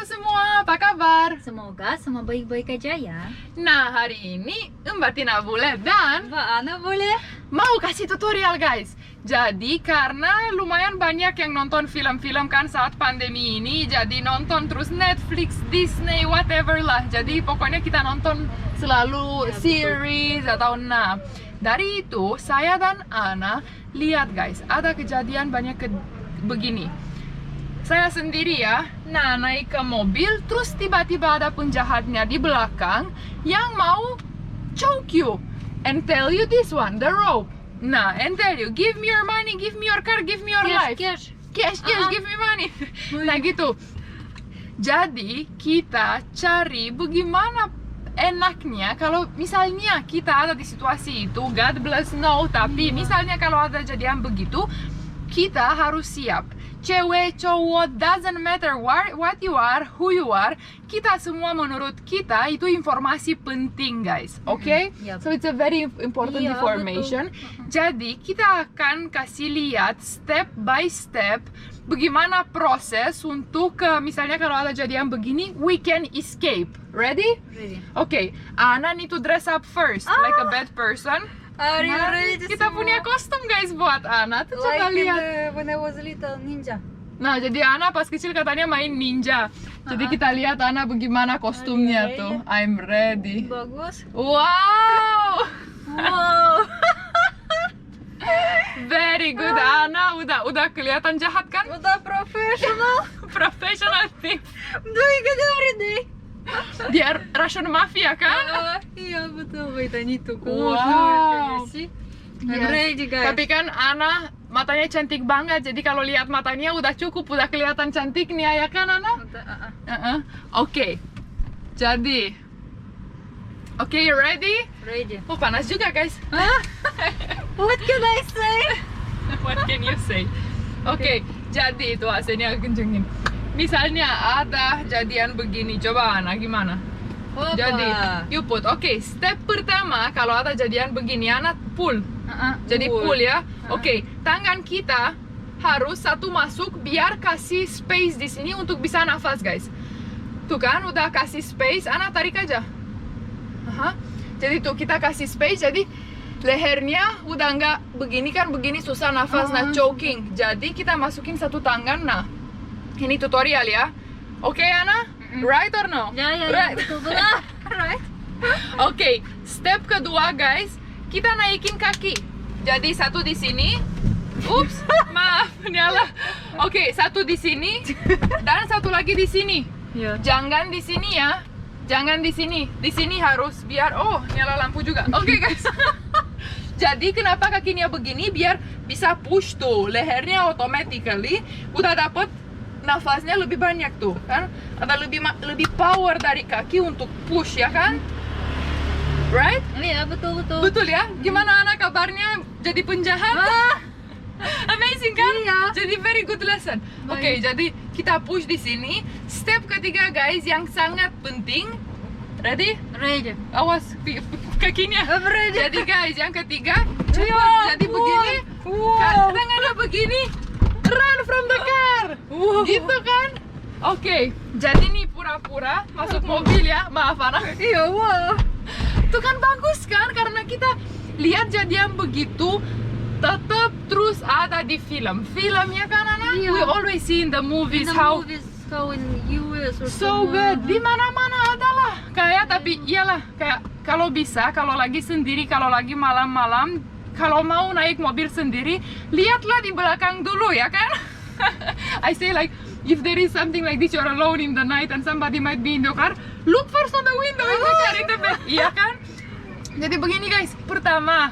semua, apa kabar? Semoga semua baik-baik aja ya. Nah, hari ini Mbak Tina boleh dan Mbak Ana boleh? mau kasih tutorial guys. Jadi karena lumayan banyak yang nonton film-film kan saat pandemi ini, jadi nonton terus Netflix, Disney, whatever lah. Jadi pokoknya kita nonton selalu series atau dari itu saya dan Ana lihat guys, ada kejadian banyak begini. Saya sendiri ya, naik ke mobil, terus tiba-tiba ada penjahatnya di belakang yang mau choke you and tell you this one, the rope. And tell you, give me your money, give me your car, give me your life. Cash. Give me money. Nah gitu. Jadi kita cari bagaimana enaknya kalau misalnya kita ada di situasi itu, God bless no, tapi misalnya kalau ada kejadian begitu, kita harus siap. Cewek, cowok, doesn't matter what you are, who you are, kita semua menurut kita itu informasi penting guys, okay? Yep. So it's a very important information. Jadi kita akan kasih lihat step by step bagaimana proses untuk misalnya kalau ada kejadian begini, we can escape. Ready? Ready. Okay, Ana need to dress up first like a bad person. Are you ready to Kita punya kostum guys buat Ana. Tuh coba lihat. When I was little ninja. Nah, jadi Ana pas kecil katanya main ninja. Jadi kita lihat Ana bagaimana kostumnya tuh. I'm ready. Bagus. Wow. Wow. Very good Ana. Udah kelihatan jahat kan? Udah profesional. Professional thief. Dari kejari deh. Dia Russian mafia kan? Iya betul, Baitani tuh. Wow. I'm ready guys. Tapi kan Ana matanya cantik banget. Jadi kalau lihat matanya udah cukup, udah kelihatan cantiknya ya kan Ana? Oke. Jadi you ready? Ready. Oh, panas juga guys. What can I say? What can you say? Oke, jadi itu AC-nya kencengin. Misalnya ada kejadian begini, coba Ana gimana? Opa. Jadi, you put. Oke, step pertama kalau ada kejadian begini, Ana pull. Jadi pull ya. Oke, tangan kita harus satu masuk biar kasih space di sini untuk bisa nafas guys. Tuh kan, udah kasih space, Ana tarik aja. Jadi tuh kita kasih space, jadi lehernya udah nggak begini kan, begini susah nafas, choking. Jadi kita masukin satu tangan, ini tutorial ya. Oke, Ana? Right or no? Ya, right. betul. Right. Oke, step kedua guys, kita naikin kaki. Jadi satu di sini. Ups, maaf, nyala. Oke, satu di sini dan satu lagi di sini. Jangan di sini ya. Jangan di sini. Di sini harus biar nyala lampu juga. Oke, guys. Jadi kenapa kakinya begini? Biar bisa push tuh. Lehernya automatically udah dapet nafasnya lebih banyak tuh kan, ada lebih power dari kaki untuk push ya kan, right? Iya betul. Betul ya. Gimana anak kabarnya jadi penjahat? Amazing kan? Iya. Jadi very good lesson. Oke, jadi kita push di sini. Step ketiga guys yang sangat penting. Ready? Ready. Awas kakinya. Ready. Jadi guys yang ketiga cepat. Jadi begini. Tangannya begini. Run from the car. Gitu kan? Oke, jadi nih pura-pura masuk mobil ya. Maaf Ana. Iya, wow. Itu kan bagus kan? Karena kita lihat jadian begitu tetap terus ada di film. Filmnya kan Ana? Iya. We always see in the movies How in US or so good. Di mana-mana ada lah. Kayak tapi iyalah kayak kalau bisa, kalau lagi sendiri, kalau lagi malam-malam, kalau mau naik mobil sendiri, lihatlah di belakang dulu ya kan? I say like, if there is something like this, you're alone in the night and somebody might be in the car, look first on the window in the car in the back. Iya kan? Jadi begini guys, pertama,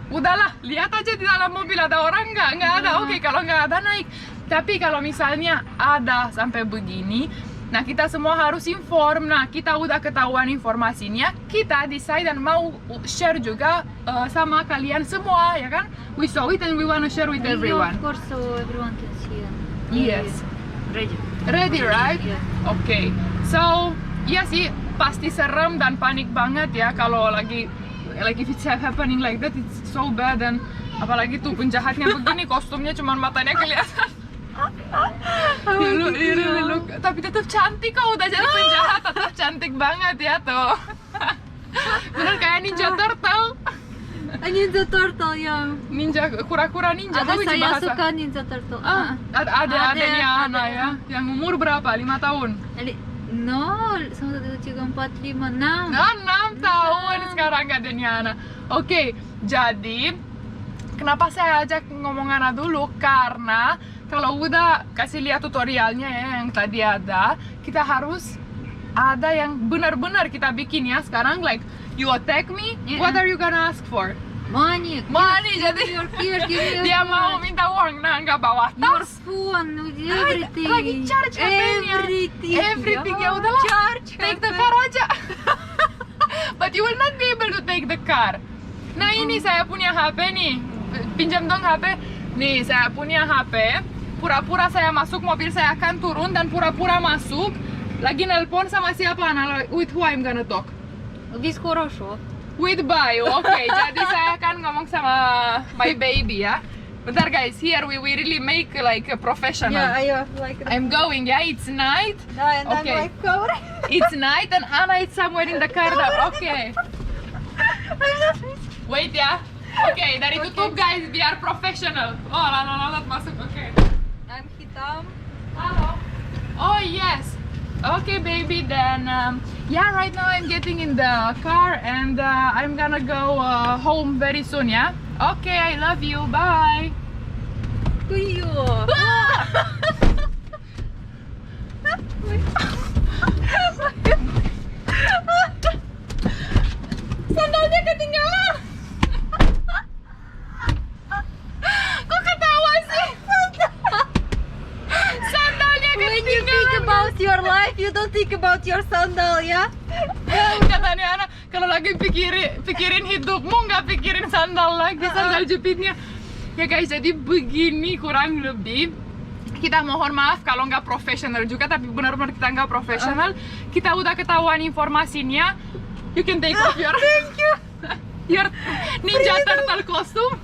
udahlah, lihat aja di dalam mobil ada orang nggak? Nggak ada, oke. Kalau nggak ada naik. Tapi kalau misalnya ada sampai begini, nah kita semua harus inform. Nah kita udah ketahuan informasinya, kita decide dan mau share juga sama kalian semua ya kan? We saw it and we wanna share with everyone. Of course, so everyone can see. Yes. Ready right? Yeah. Okay. So iya sih pasti serem dan panik banget ya kalau lagi if it's happening like that, it's so bad. Dan apalagi tuh penjahatnya begini, kostumnya cuma matanya kelihatan. You really look, tapi tetap cantik kau udah jadi penjahat, tetap cantik banget ya tuh. Bener kayak Ninja Turtle. Ninja Turtle yang Ninja, kura-kura ninja. ada Apa itu saya bahasa? suka Ninja Turtle. Ada adanya Ana ya, yang umur berapa? 5 tahun. No, sama juga 4, 5, 6. 6 tahun sekarang adanya Ana. Oke, jadi kenapa saya ajak ngomong Ana dulu? Karena kalau udah kasih lihat tutorialnya ya yang tadi ada, kita harus ada yang benar-benar kita bikin ya sekarang. Like, you attack me, what are you gonna ask for? Money. Money, jadi Your keys, give me your dia phone. mau minta uang, nah nggak bawa Your tas. phone, everything. Lagi charge HP-nya. Everything, ya udahlah. Charge. Take the car aja. But you will not be able to take the car. Nah ini saya punya HP nih, pinjam dong HP. Nih saya punya HP. Pura-pura saya masuk, mobil saya akan turun dan pura-pura masuk. Lagi nelpon sama siapa? Nah, with who I'm gonna talk? This хорошо. With Bayu, oke. Jadi saya akan ngomong sama my baby ya. Bentar guys, here we really make like a professional. I like it. I'm going, yeah. It's night. And Okay. I'm like cover. It's night and Anna is somewhere in the car. Okay. Wait ya. Oke, dari tutup guys biar professional. Oh, lalat masuk. Oke. I'm hitam. Halo. Oh yes. Okay, baby. Then yeah, right now I'm getting in the car and I'm gonna go home very soon. Yeah. Okay, I love you. Bye. To you. Sandalnya ketinggalan. Kok ketawa sih? Sandalnya When you think ketinggalan. about your life, you don't think about your sandal, ya? Katanya anak kalau lagi pikirin hidupmu nggak pikirin sandal lagi, sandal jepitnya. Ya guys, jadi begini kurang lebih. Kita mohon maaf kalau nggak profesional juga, tapi benar-benar kita nggak profesional. Kita udah ketahuan informasinya. You can take off your your Ninja Turtle costume.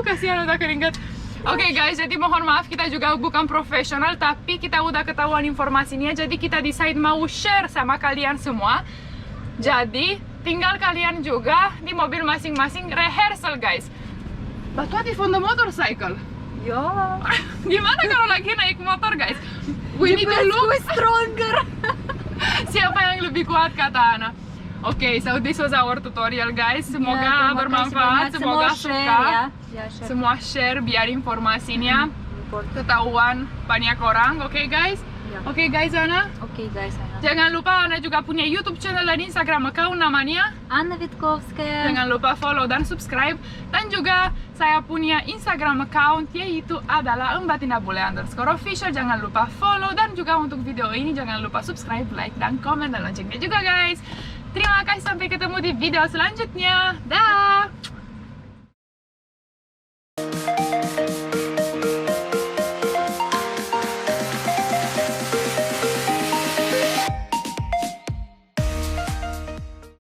Kasihan udah keringat. Oke guys, jadi mohon maaf kita juga bukan profesional, tapi kita udah ketahuan informasinya. Jadi kita decide mau share sama kalian semua. Jadi tinggal kalian juga di mobil masing-masing rehearsal guys. But what if on the motorcycle? Ya. Gimana kalau lagi naik motor guys? We need to look stronger. siapa yang lebih kuat kata Ana. Oke, so this was our tutorial guys. Semoga bermanfaat, semoga suka. Semua share biar informasinya ketahuan banyak orang. Oke guys? Oke guys Ana? Oke guys, Jangan lupa Ana juga punya YouTube channel dan Instagram account namanya Anna Witkovskaya. Jangan lupa follow dan subscribe. Dan juga saya punya Instagram account yaitu adalah mbatinabule_official. Jangan lupa follow dan juga untuk video ini jangan lupa subscribe, like, dan komen dan loncengnya juga guys. Terima kasih, sampai ketemu di video selanjutnya. Dah.